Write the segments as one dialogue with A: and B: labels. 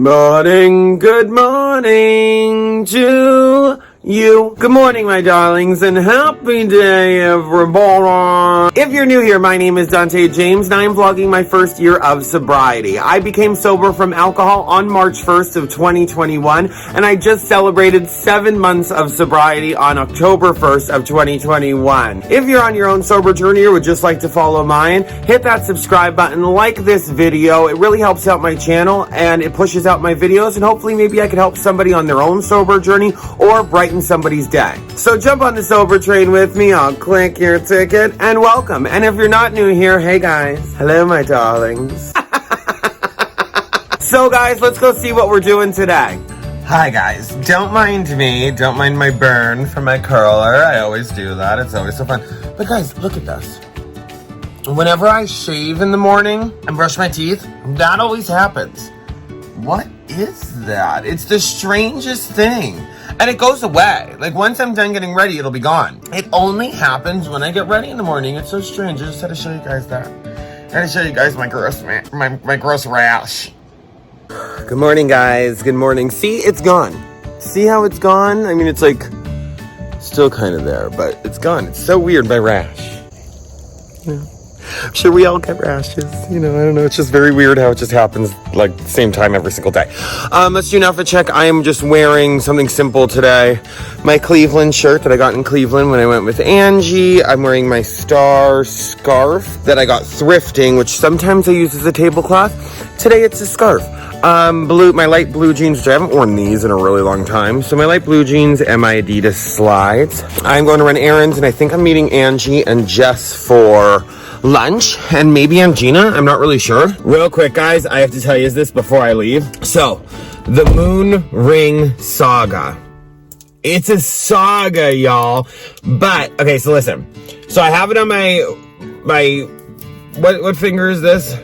A: Good morning to you. Good morning, my darlings, and happy day, everybody. If you're new here, my name is Dante James, and I am vlogging my first year of sobriety. I became sober from alcohol on March 1st of 2021, and I just celebrated 7 months of sobriety on October 1st of 2021. If you're on your own sober journey or would just like to follow mine, hit that subscribe button, like this video. It really helps out my channel, and it pushes out my videos, and hopefully maybe I can help somebody on their own sober journey or brighten somebody's day. So jump on the sober train with me. I'll click your ticket and welcome. And if you're not new here, hey guys. Hello, my darlings. So guys, let's go see what we're doing today. Hi guys, don't mind me. Don't mind my burn from my curler. I always do that. It's always so fun. But guys, look at this. Whenever I shave in the morning and brush my teeth, that always happens. What is that? It's the strangest thing. And it goes away. Like, once I'm done getting ready, it'll be gone. It only happens when I get ready in the morning. It's so strange. I just had to show you guys that. I had to show you guys my gross rash. Good morning, guys. Good morning. See, it's gone. See how it's gone? I mean, it's like still kind of there, but it's gone. It's so weird, my rash. Yeah. I'm sure we all get rashes, you know, I don't know, it's just very weird how it just happens like the same time every single day. Let's do an outfit check. I am just wearing something simple today. My Cleveland shirt that I got in Cleveland when I went with Angie. I'm wearing my star scarf that I got thrifting, which sometimes I use as a tablecloth. Today it's a scarf. My light blue jeans, which I haven't worn these in a really long time. So my light blue jeans and my Adidas slides. I'm going to run errands, and I think I'm meeting Angie and Jess for lunch, and maybe Angina, I'm not really sure. Real quick, guys, I have to tell you this before I leave. So, the moon ring saga. It's a saga, y'all. But, okay, so listen. So I have it on my what finger is this?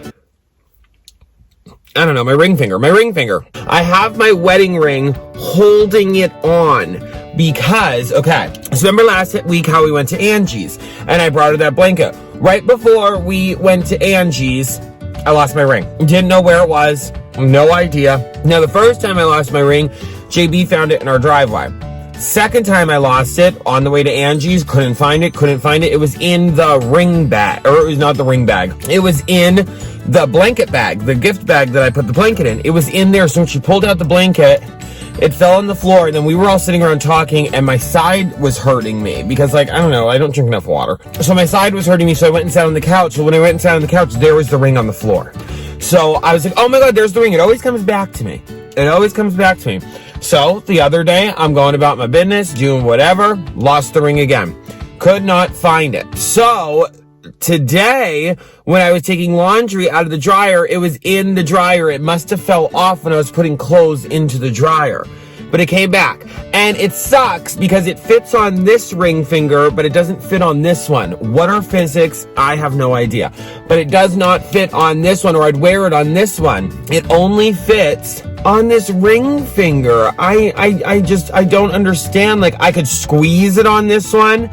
A: I don't know, my ring finger. I have my wedding ring holding it on because, okay, so remember last week how we went to Angie's and I brought her that blanket. Right before we went to Angie's, I lost my ring. Didn't know where it was. No idea. Now, the first time I lost my ring, JB found it in our driveway. Second time I lost it on the way to Angie's, couldn't find it. It was in the ring bag, or it was not the ring bag. It was in the blanket bag, the gift bag that I put the blanket in. It was in there, so when she pulled out the blanket, it fell on the floor, and then we were all sitting around talking, and my side was hurting me because, like, I don't know, I don't drink enough water. So my side was hurting me, so I went and sat on the couch. So when I went and sat on the couch, there was the ring on the floor. So I was like, oh my God, there's the ring. It always comes back to me. So the other day, I'm going about my business, doing whatever, lost the ring again. Could not find it. So today, when I was taking laundry out of the dryer, it was in the dryer. It must have fell off when I was putting clothes into the dryer. But it came back. And it sucks because it fits on this ring finger, but it doesn't fit on this one. What are physics? I have no idea. But it does not fit on this one, or I'd wear it on this one. It only fits on this ring finger. I don't understand. Like, I could squeeze it on this one.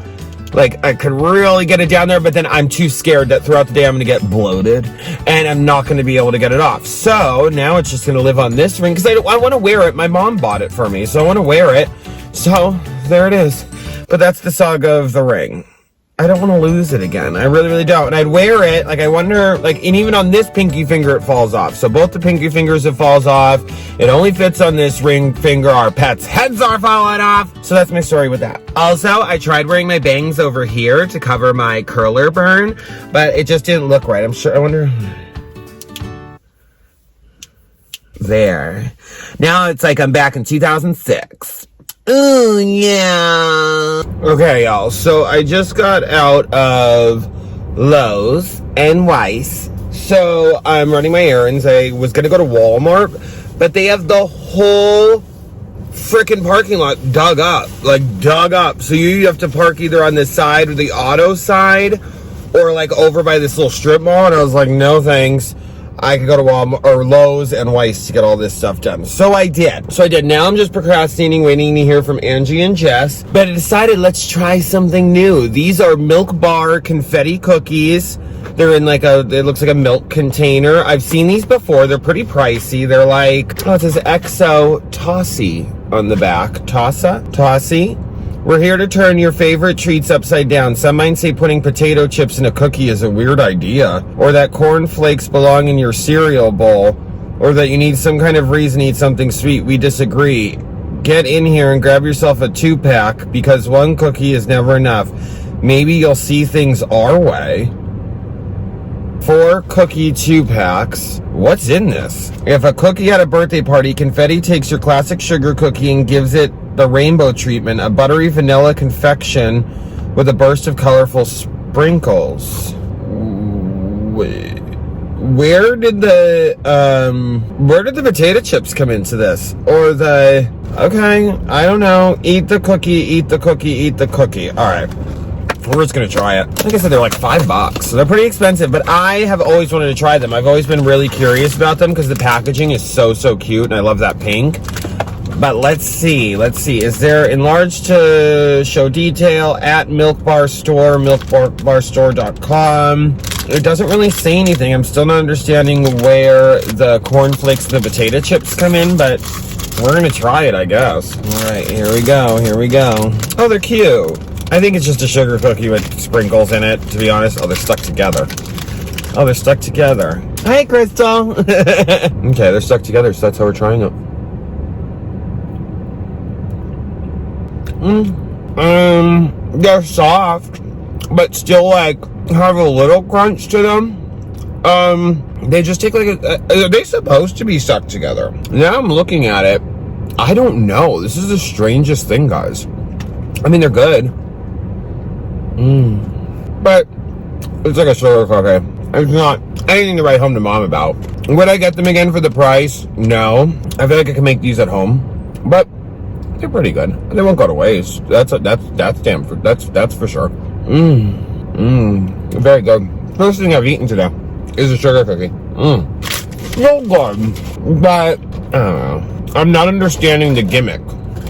A: Like, I could really get it down there, but then I'm too scared that throughout the day I'm going to get bloated, and I'm not going to be able to get it off. So, now it's just going to live on this ring, because I want to wear it. My mom bought it for me, so I want to wear it. So, there it is. But that's the saga of the ring. I don't want to lose it again. I really, really don't. And I'd wear it, like, I wonder, like, and even on this pinky finger, it falls off. So both the pinky fingers, it falls off. It only fits on this ring finger. Our pets' heads are falling off. So that's my story with that. Also, I tried wearing my bangs over here to cover my curler burn, but it just didn't look right. I wonder. There. Now it's like I'm back in 2006. Ooh, yeah. Okay, y'all. So I just got out of Lowe's and Weiss. So I'm running my errands. I was going to go to Walmart, but they have the whole freaking parking lot dug up. So you have to park either on this side or the auto side, or like over by this little strip mall. And I was like, no thanks. I could go to Walmart or Lowe's and Weiss to get all this stuff done. So I did. Now I'm just procrastinating, waiting to hear from Angie and Jess. But I decided, let's try something new. These are Milk Bar confetti cookies. They're in like it looks like a milk container. I've seen these before. They're pretty pricey. They're like, oh, it says XO Tossy on the back. Tossy. We're here to turn your favorite treats upside down. Some might say putting potato chips in a cookie is a weird idea, or that corn flakes belong in your cereal bowl, or that you need some kind of reason to eat something sweet. We disagree. Get in here and grab yourself a 2-pack, because one cookie is never enough. Maybe you'll see things our way. 4 cookie 2-packs. What's in this? If a cookie at a birthday party, confetti takes your classic sugar cookie and gives it the rainbow treatment, a buttery vanilla confection with a burst of colorful sprinkles. Where did the potato chips come into this? Or okay, I don't know. Eat the cookie, eat the cookie, eat the cookie. All right. We're just gonna try it. Like I said, they're like $5, so they're pretty expensive, but I have always wanted to try them. I've always been really curious about them because the packaging is so cute, and I love that pink. But let's see. Is there enlarged to show detail at Milk Bar Store, milkbarstore.com. It doesn't really say anything. I'm still not understanding where the cornflakes and the potato chips come in, but we're gonna try it, I guess. All right, here we go. Oh, they're cute. I think it's just a sugar cookie with sprinkles in it, to be honest. Oh, they're stuck together. Hi, Crystal. Okay, they're stuck together, so that's how we're trying it. They're soft, but still like have a little crunch to them. They just take like are they supposed to be stuck together? Now I'm looking at it. I don't know. This is the strangest thing, guys. I mean, they're good. But it's like a sugar cookie. It's not anything to write home to mom about. Would I get them again for the price? No. I feel like I can make these at home, but they're pretty good. They won't go to waste. That's for sure. Very good. First thing I've eaten today is a sugar cookie. So good, but I don't know. I'm not understanding the gimmick.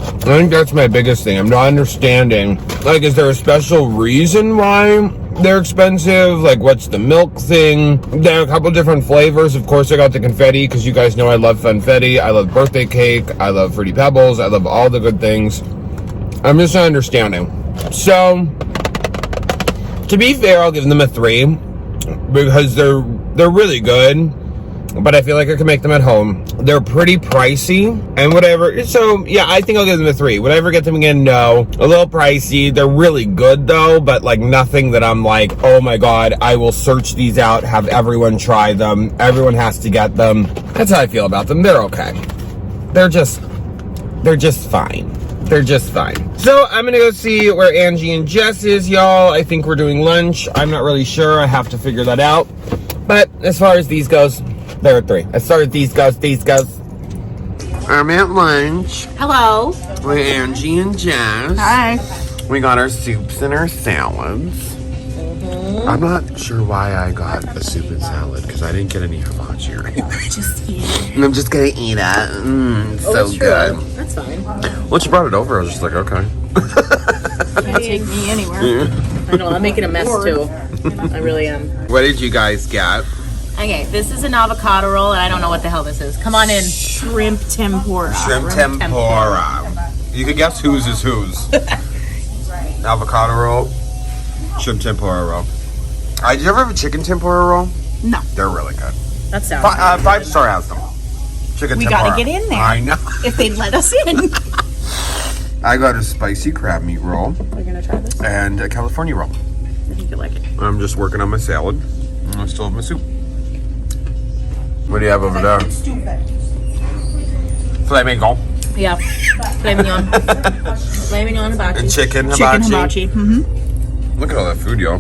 A: I think that's my biggest thing. I'm not understanding, like, is there a special reason why they're expensive? Like, what's the milk thing? There are a couple different flavors. Of course, I got the confetti, because you guys know I love funfetti. I love birthday cake. I love Fruity Pebbles. I love all the good things. I'm just not understanding. So, to be fair, I'll give them a 3, because they're really good. But I feel like I can make them at home. They're pretty pricey and whatever. So, yeah, I think I'll give them a 3. Would I ever get them again? No. A little pricey. They're really good, though, but, like, nothing that I'm like, oh, my God, I will search these out, have everyone try them. Everyone has to get them. That's how I feel about them. They're okay. They're just fine. So, I'm going to go see where Angie and Jess is, y'all. I think we're doing lunch. I'm not really sure. I have to figure that out. But as far as these goes, they're at 3. As far as these goes. I'm at lunch.
B: Hello.
A: With Angie and Jess.
B: Hi.
A: We got our soups and our salads. I'm not sure why I got a soup and salad, because I didn't get any hibachi or anything.
B: Just eat it.
A: And I'm just gonna eat it. So good.
B: That's fine.
A: Once you brought it over, I was just like, okay.
B: Can't take me anywhere. I know, I'm making a mess too. I really am.
A: What did you guys get?
B: Okay, this is an avocado roll, and I don't know what the hell this is. Come on in. Shrimp tempura.
A: Shrimp tempura. You can guess whose is whose. Avocado roll, shrimp tempura roll. Did you ever have a chicken tempura roll?
B: No.
A: They're really good.
B: That sounds
A: 5-star has them. Chicken
B: we
A: tempura.
B: gotta get in there.
A: I know.
B: If they'd let us in.
A: I got a spicy crab meat roll.
B: We're gonna try this.
A: And a California roll.
B: I think you like it.
A: I'm just working on my salad. And I still have my soup. What do you have over there? Filet mignon.
B: Yeah. Filet mignon. Filet mignon hibachi.
A: And chicken hibachi.
B: Chicken hibachi. Mm-hmm.
A: Look at all that food, yo.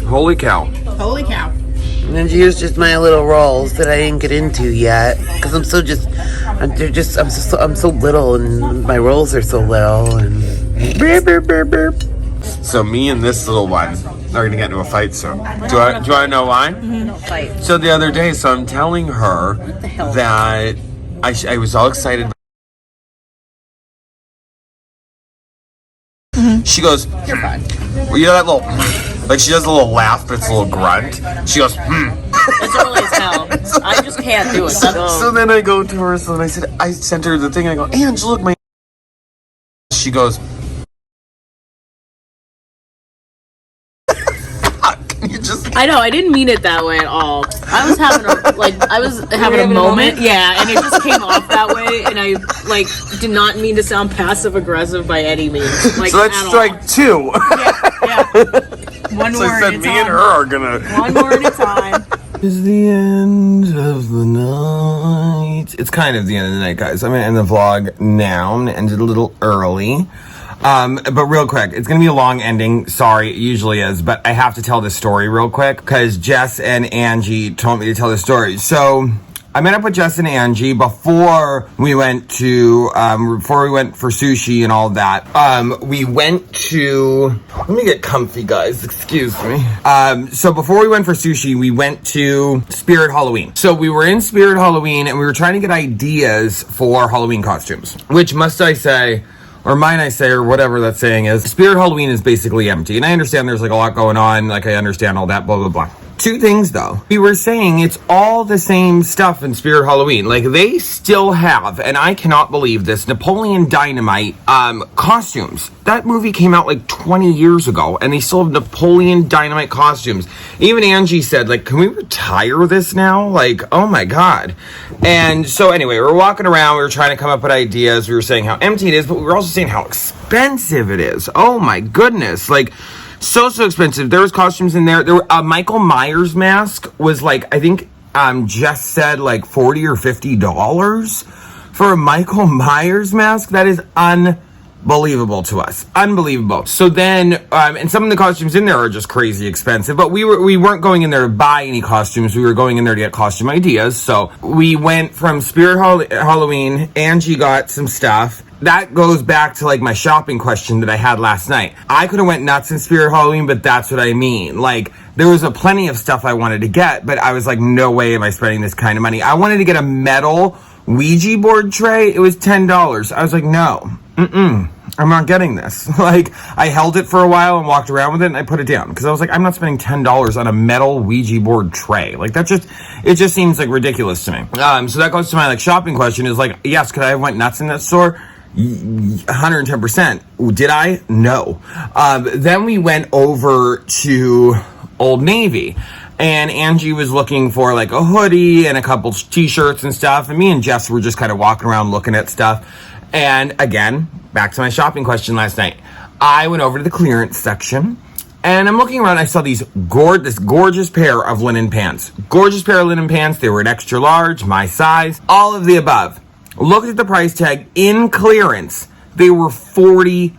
A: Holy cow.
B: Holy cow.
C: And here's just my little rolls that I didn't get into yet, because I'm so little, and my rolls are so little, and burp, burp, burp, burp.
A: So me and this little one are gonna get into a fight soon. Do I want to know why?
B: Fight.
A: So the other day, so I'm telling her that I was all excited. She goes,
B: You're fine.
A: well, you know that little, like she does a little laugh, but it's a little grunt. She goes,
B: It's early as hell. I just can't do it.
A: So then I go to her, so then I sent her the thing, I go, Ange, look, my. She goes, you just.
B: I know, I didn't mean it that way at all. I was having a moment. Yeah, and it just came off that way, and I did not mean to sound passive aggressive by any means. Like,
A: so that's strike 2.
B: Yeah. One
A: So
B: more
A: I said
B: at a
A: me and
B: time.
A: her are gonna.
B: One more at a time.
A: Is the end of the night. It's kind of the end of the night, guys. I'm gonna end the vlog now. I'm gonna end it a little early. But real quick, it's gonna be a long ending. Sorry, it usually is, but I have to tell this story real quick because Jess and Angie told me to tell this story. So I met up with Jess and Angie before we went for sushi and all that. We went to, let me get comfy, guys, excuse me. So before we went for sushi, we went to Spirit Halloween. So we were in Spirit Halloween and we were trying to get ideas for Halloween costumes, which must I say, or mine I say, or whatever that saying is, Spirit Halloween is basically empty. And I understand there's like a lot going on, like I understand all that, blah, blah, blah. Two things though. We were saying it's all the same stuff in Spirit Halloween. Like they still have, and I cannot believe this, Napoleon Dynamite costumes. That movie came out like 20 years ago and they still have Napoleon Dynamite costumes. Even Angie said, like, can we retire this now? Like, oh my God. And so anyway, we were walking around, we were trying to come up with ideas. We were saying how empty it is, but we were also saying how expensive it is. Oh my goodness. Like, so expensive. There was costumes in there. A Michael Myers mask was like, I think Jess said like $40 or $50 for a Michael Myers mask. That is unbelievable to us. Unbelievable. So then, and some of the costumes in there are just crazy expensive, but we weren't going in there to buy any costumes. We were going in there to get costume ideas. So we went from Spirit Halloween. Angie got some stuff. That goes back to like my shopping question that I had last night. I could have went nuts in Spirit Halloween, but that's what I mean. Like there was plenty of stuff I wanted to get, but I was like, no way am I spending this kind of money. I wanted to get a metal Ouija board tray. It was $10. I was like, no, I'm not getting this. Like I held it for a while and walked around with it and I put it down because I was like, I'm not spending $10 on a metal Ouija board tray. Like it just seems like ridiculous to me. So that goes to my like shopping question is like, yes, could I have went nuts in that store? 110%. Did I? No. Then we went over to Old Navy and Angie was looking for like a hoodie and a couple t-shirts and stuff. And me and Jess were just kind of walking around looking at stuff. And again, back to my shopping question last night. I went over to the clearance section and I'm looking around. I saw this gorgeous pair of linen pants. Gorgeous pair of linen pants. They were an extra large, my size, all of the above. Looked at the price tag in clearance. They were $40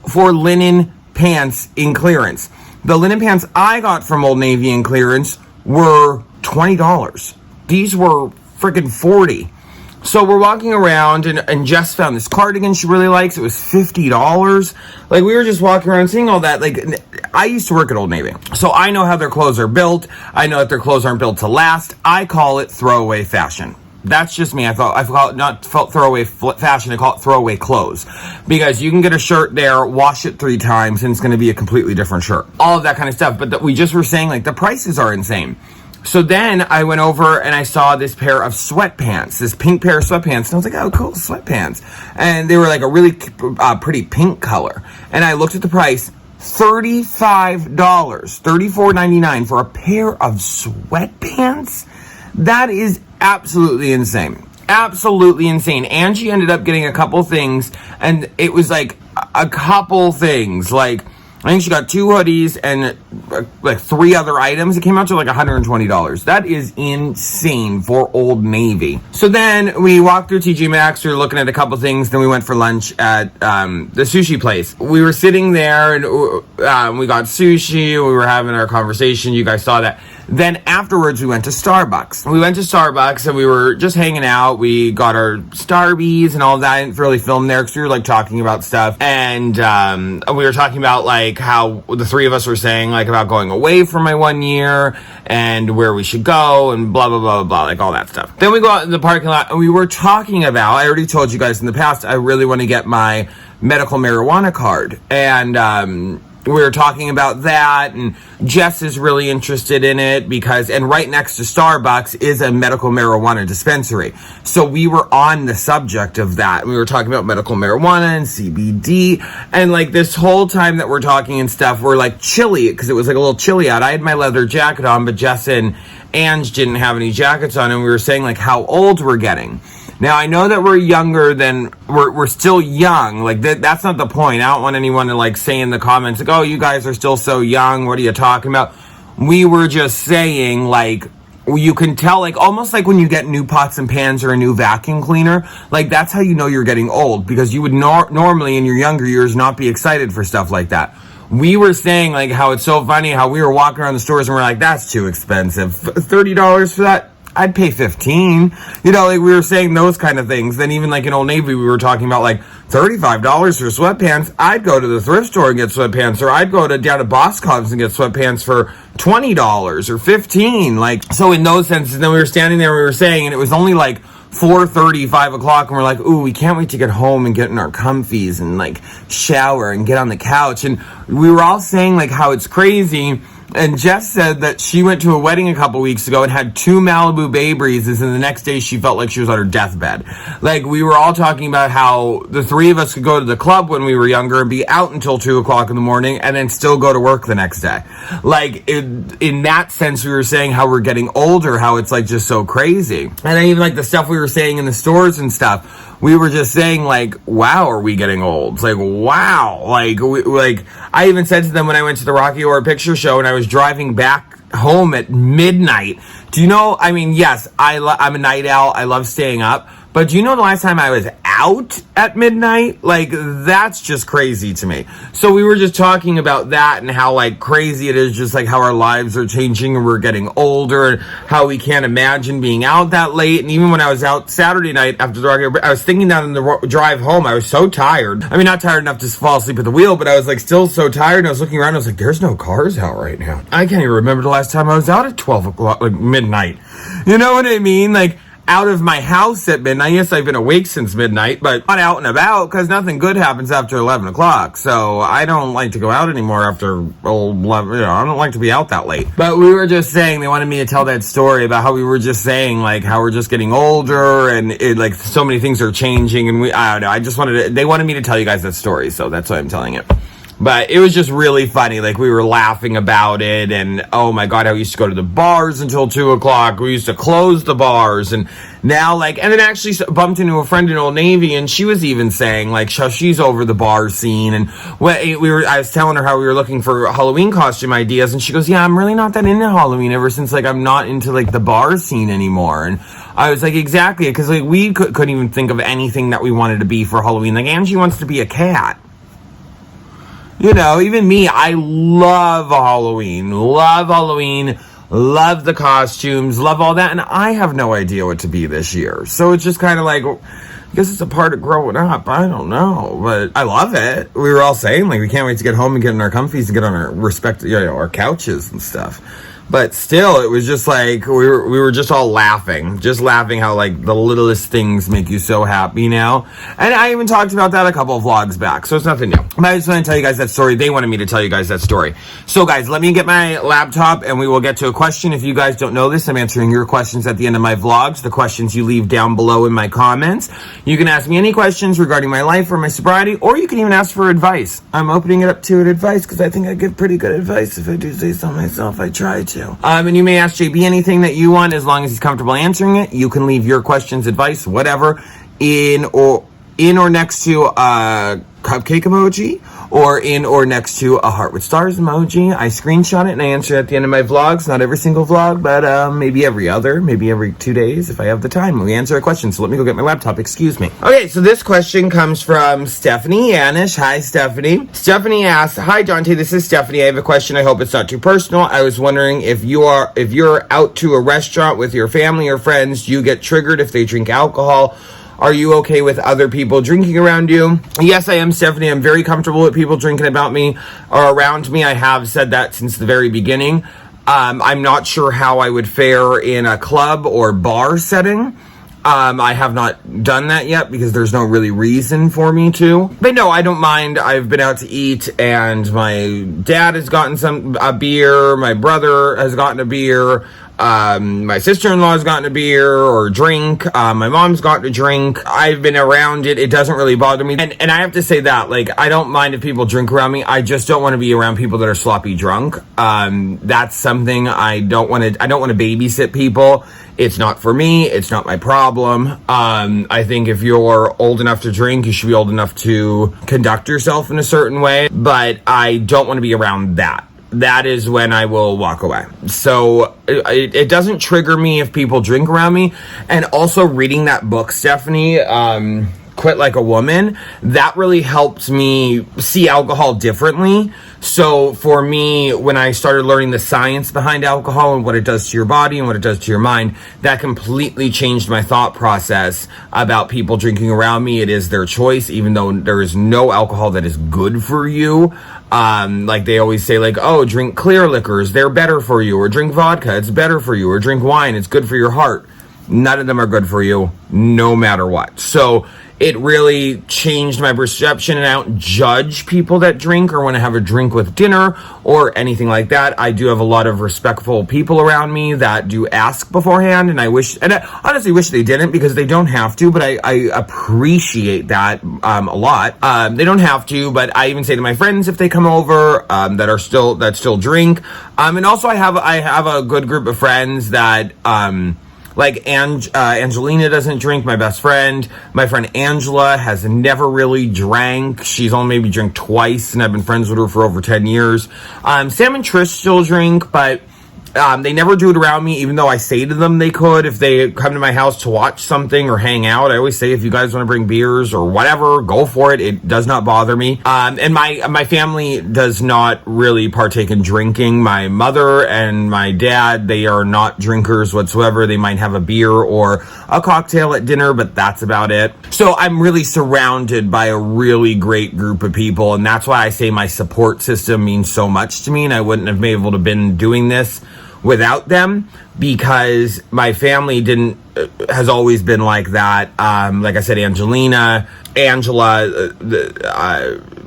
A: for linen pants in clearance. The linen pants I got from Old Navy in clearance were $20. These were freaking $40. So we're walking around and Jess found this cardigan she really likes. It was $50. Like we were just walking around seeing all that. Like I used to work at Old Navy. So I know how their clothes are built. I know that their clothes aren't built to last. I call it throwaway fashion. That's just me. I call it not throwaway fashion. I call it throwaway clothes because you can get a shirt there, wash it 3 times, and it's going to be a completely different shirt. All of that kind of stuff. But we just were saying like the prices are insane. So then I went over and I saw this pair of sweatpants, this pink pair of sweatpants, and I was like, oh, cool, sweatpants. And they were like a really pretty pink color. And I looked at the price, $35, $34.99 for a pair of sweatpants. That is absolutely insane. Absolutely insane. Angie ended up getting a couple things, and it was like a couple things. Like, I think she got 2 hoodies and like 3 other items. It came out to like $120. That is insane for Old Navy. So then we walked through TJ Maxx. We were looking at a couple things. Then we went for lunch at the sushi place. We were sitting there and we got sushi. We were having our conversation. You guys saw that. Then afterwards, we went to Starbucks. We went to Starbucks and we were just hanging out. We got our Starbies and all that. I didn't really film there because we were like talking about stuff. And we were talking about like how the three of us were saying like about going away for my 1 year and where we should go and blah, blah, blah, blah, blah, like all that stuff. Then we go out in the parking lot and we were talking about, I already told you guys in the past, I really want to get my medical marijuana card. And, we were talking about that, and Jess is really interested in it because, and right next to Starbucks is a medical marijuana dispensary. So we were on the subject of that. We were talking about medical marijuana and CBD, and like this whole time that we're talking and stuff, we're like chilly because it was like a little chilly out. I had my leather jacket on, but Jess and Ange didn't have any jackets on, and we were saying like how old we're getting. Now, I know that we're younger than, we're still young, like, that's not the point. I don't want anyone to, like, say in the comments, like, oh, you guys are still so young, what are you talking about? We were just saying, like, you can tell, like, almost like when you get new pots and pans or a new vacuum cleaner, like, that's how you know you're getting old, because you would normally, in your younger years, not be excited for stuff like that. We were saying, like, how it's so funny, how we were walking around the stores and we're like, that's too expensive. $30 for that? I'd pay $15. You know, like we were saying those kind of things. Then even like in Old Navy, we were talking about like $35 for sweatpants. I'd go to the thrift store and get sweatpants, or I'd go down to Boscov's and get sweatpants for $20 or $15. Like, so in those senses, then we were standing there, we were saying, and it was only like 4:30, 5 o'clock, and we're like, ooh, we can't wait to get home and get in our comfies and like shower and get on the couch. And we were all saying like how it's crazy. And Jess said that she went to a wedding a couple weeks ago and had 2 Malibu Bay Breezes, and the next day she felt like she was on her deathbed. Like, we were all talking about how the three of us could go to the club when we were younger and be out until 2 o'clock in the morning and then still go to work the next day. Like, in that sense, we were saying how we're getting older, how it's like just so crazy. And then even like the stuff we were saying in the stores and stuff, we were just saying, like, wow, are we getting old? It's like, wow. Like, I even said to them when I went to the Rocky Horror Picture Show and I was driving back home at midnight. Do you know, I mean, yes, I'm a night owl. I love staying up. But do you know the last time I was out at midnight? Like, that's just crazy to me. So we were just talking about that and how, like, crazy it is, just like how our lives are changing and we're getting older and how we can't imagine being out that late. And even when I was out Saturday night after the Rocky, I was thinking that on the drive home, I was so tired. I mean, not tired enough to fall asleep at the wheel, but I was, like, still so tired. And I was looking around, I was like, there's no cars out right now. I can't even remember the last time I was out at 12 o'clock, like, midnight. You know what I mean? Like, out of my house at midnight. Yes, I've been awake since midnight, but not out and about because nothing good happens after 11 o'clock. So I don't like to go out anymore after 11, I don't like to be out that late. But we were just saying, they wanted me to tell that story about how we were just saying, like, how we're just getting older and it, like, so many things are changing. And I don't know, they wanted me to tell you guys that story. So that's why I'm telling it. But it was just really funny. Like, we were laughing about it, and oh my god, how we used to go to the bars until 2 o'clock. We used to close the bars, and now, like, and then actually bumped into a friend in Old Navy, and she was even saying, like, how she's over the bar scene. And I was telling her how we were looking for Halloween costume ideas, and she goes, yeah, I'm really not that into Halloween ever since, like, I'm not into, like, the bar scene anymore. And I was like, exactly, because, like, we couldn't even think of anything that we wanted to be for Halloween. Like, Angie wants to be a cat. You know, even me, I love Halloween, love the costumes, love all that, and I have no idea what to be this year. So it's just kind of like, I guess it's a part of growing up. I don't know, but I love it. We were all saying, like, we can't wait to get home and get in our comfies and get on our our couches and stuff. But still, it was just like, we were just all laughing how, like, the littlest things make you so happy now. And I even talked about that a couple of vlogs back, so it's nothing new. But I just want to tell you guys that story. They wanted me to tell you guys that story. So, guys, let me get my laptop, and we will get to a question. If you guys don't know this, I'm answering your questions at the end of my vlogs, the questions you leave down below in my comments. You can ask me any questions regarding my life or my sobriety, or you can even ask for advice. I'm opening it up to advice, because I think I give pretty good advice. If I do say so myself, I try to. And you may ask JB anything that you want, as long as he's comfortable answering it. You can leave your questions, advice, whatever, in or next to a cupcake emoji, or in or next to a heart with stars emoji. I screenshot it and I answer at the end of my vlogs. Not every single vlog, but maybe every other, maybe every 2 days if I have the time. We answer a question, so let me go get my laptop, excuse me. Okay, so this question comes from Stephanie Yanish. Hi, Stephanie. Stephanie asks, hi, Dante, this is Stephanie. I have a question. I hope it's not too personal. I was wondering if you're out to a restaurant with your family or friends, do you get triggered if they drink alcohol? Are you okay with other people drinking around you? Yes, I am, Stephanie. I'm very comfortable with people drinking about me or around me. I have said that since the very beginning. I'm not sure how I would fare in a club or bar setting. I have not done that yet because there's no really reason for me to. But no, I don't mind. I've been out to eat and my dad has gotten a beer. My brother has gotten a beer. My sister-in-law has gotten a beer or drink. My mom's gotten a drink. I've been around it. It doesn't really bother me. And I have to say that, like, I don't mind if people drink around me. I just don't want to be around people that are sloppy drunk. That's something I don't want to babysit people. It's not for me. It's not my problem. I think if you're old enough to drink, you should be old enough to conduct yourself in a certain way. But I don't want to be around that. That is when I will walk away. So it doesn't trigger me if people drink around me. And also reading that book, Stephanie, Quit Like a Woman, that really helped me see alcohol differently. So for me, when I started learning the science behind alcohol and what it does to your body and what it does to your mind, that completely changed my thought process about people drinking around me. It is their choice, even though there is no alcohol that is good for you. Like they always say, like, oh, drink clear liquors, they're better for you, or drink vodka, it's better for you, or drink wine, it's good for your heart. None of them are good for you, no matter what. So it really changed my perception, and I don't judge people that drink or want to have a drink with dinner or anything like that. I do have a lot of respectful people around me that do ask beforehand, and I honestly wish they didn't, because they don't have to, but I appreciate that a lot. They don't have to, but I even say to my friends if they come over that still drink. And also I have a good group of friends that like Angelina doesn't drink, my best friend. My friend Angela has never really drank. She's only maybe drank twice, and I've been friends with her for over 10 years. Sam and Trish still drink, but they never do it around me, even though I say to them they could. If they come to my house to watch something or hang out, I always say, if you guys want to bring beers or whatever, go for it. It does not bother me. And my family does not really partake in drinking. My mother and my dad, they are not drinkers whatsoever. They might have a beer or a cocktail at dinner, but that's about it. So I'm really surrounded by a really great group of people, and that's why I say my support system means so much to me, and I wouldn't have been able to been doing this without them, because my family has always been like that. Like I said, Angelina, Angela,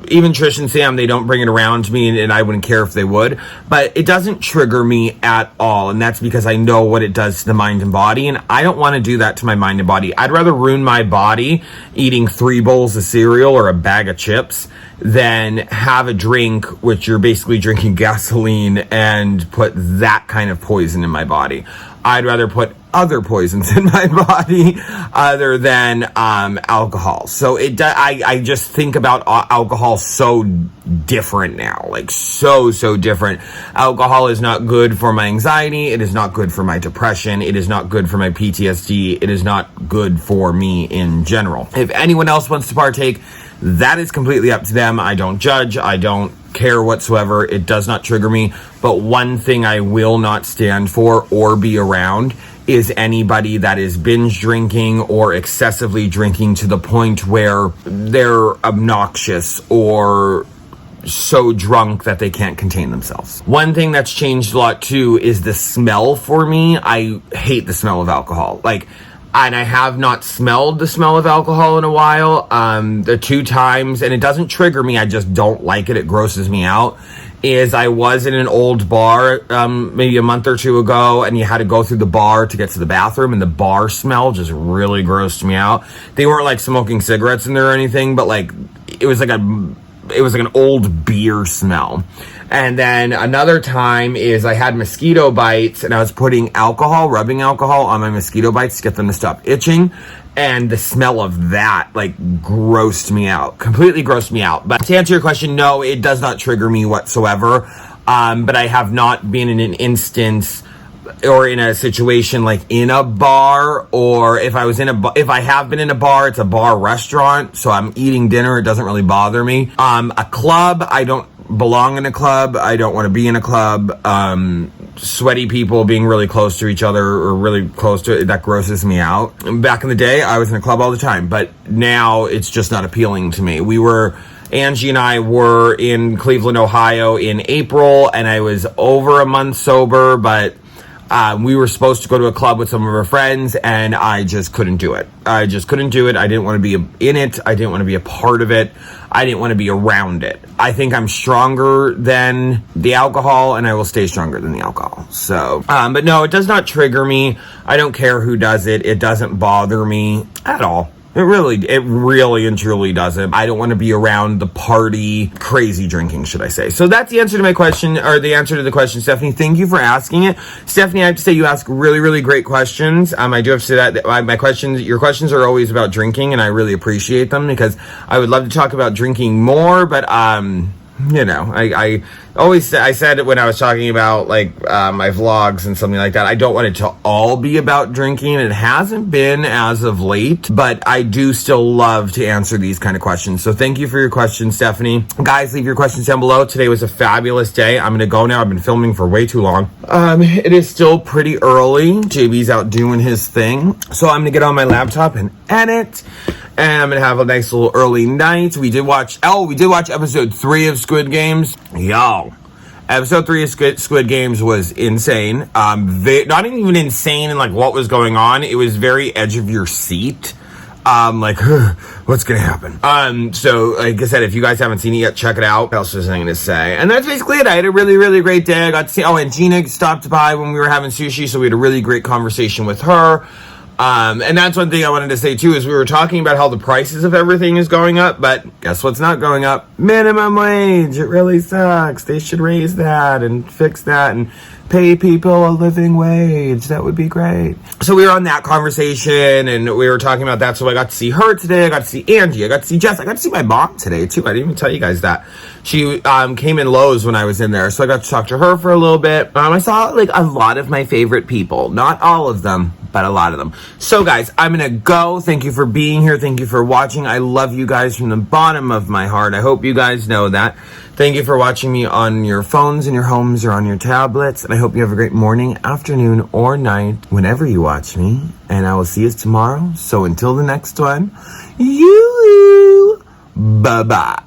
A: even Trish and Sam, they don't bring it around to me, and I wouldn't care if they would, but it doesn't trigger me at all. And that's because I know what it does to the mind and body, and I don't want to do that to my mind and body. I'd rather ruin my body eating 3 bowls of cereal or a bag of chips than have a drink, which you're basically drinking gasoline, and put that kind of poison in my body. I'd rather put other poisons in my body other than alcohol. So I just think about alcohol so different now, like so different. Alcohol is not good for my anxiety. It is not good for my depression. It is not good for my PTSD. It is not good for me in general. If anyone else wants to partake, that is completely up to them. I don't judge. I don't care whatsoever. It does not trigger me. But one thing I will not stand for or be around is anybody that is binge drinking or excessively drinking to the point where they're obnoxious or so drunk that they can't contain themselves. One thing that's changed a lot too is the smell for me. I hate the smell of alcohol. And I have not smelled the smell of alcohol in a while. The 2 times, and it doesn't trigger me, I just don't like it. It grosses me out. Is I was in an old bar maybe a month or 2 ago, and you had to go through the bar to get to the bathroom, and the bar smell just really grossed me out. They weren't like smoking cigarettes in there or anything, but like it was like a it was like an old beer smell. And then another time is I had mosquito bites and I was putting rubbing alcohol on my mosquito bites to get them to stop itching. And the smell of that, like, grossed me out. Completely grossed me out. But to answer your question, no, it does not trigger me whatsoever. But I have not been in an instance or in a situation like in a bar, or if I have been in a bar, it's a bar restaurant, so I'm eating dinner, it doesn't really bother me. A club, I don't belong in a club. I don't want to be in a club. Sweaty people being really close to each other or really close to it, that grosses me out. Back in the day, I was in a club all the time, but now it's just not appealing to me. Angie and I were in Cleveland, Ohio in April, and I was over a month sober, but we were supposed to go to a club with some of our friends, and I just couldn't do it. I didn't want to be in it. I didn't want to be a part of it. I didn't want to be around it. I think I'm stronger than the alcohol, and I will stay stronger than the alcohol. So, but no, it does not trigger me. I don't care who does it. It doesn't bother me at all. It really and truly doesn't. I don't want to be around the party, crazy drinking, should I say. So that's the answer to my question, or the answer to the question, Stephanie. Thank you for asking it. Stephanie, I have to say you ask really, really great questions. I do have to say that your questions are always about drinking, and I really appreciate them because I would love to talk about drinking more, but you know, I said it when I was talking about like my vlogs and something like that. I don't want it to all be about drinking. It hasn't been as of late, but I do still love to answer these kind of questions. So thank you for your questions, Stephanie. Guys, leave your questions down below. Today was a fabulous day. I'm gonna go now. I've been filming for way too long. It is still pretty early. JB's out doing his thing, so I'm gonna get on my laptop and edit. And I'm gonna have a nice little early night. We did watch episode 3 of Squid Games. Yo, episode 3 of Squid Games was insane. Not even insane in like what was going on. It was very edge of your seat. Like, what's gonna happen? So, like I said, if you guys haven't seen it yet, check it out. What else was I gonna say? And that's basically it. I had a really, really great day. I got to see, and Gina stopped by when we were having sushi, so we had a really great conversation with her. And that's one thing I wanted to say too, is we were talking about how the prices of everything is going up, but guess what's not going up? Minimum wage. It really sucks. They should raise that and fix that and pay people a living wage. That would be great. So we were on that conversation and we were talking about that. So I got to see her today. I got to see Angie. I got to see Jess. I got to see my mom today too. I didn't even tell you guys that. She came in Lowe's when I was in there. So I got to talk to her for a little bit. I saw like a lot of my favorite people. Not all of them, but a lot of them. So guys, I'm going to go. Thank you for being here. Thank you for watching. I love you guys from the bottom of my heart. I hope you guys know that. Thank you for watching me on your phones, in your homes, or on your tablets. And I hope you have a great morning, afternoon, or night whenever you watch me. And I will see you tomorrow. So until the next one, you bye-bye.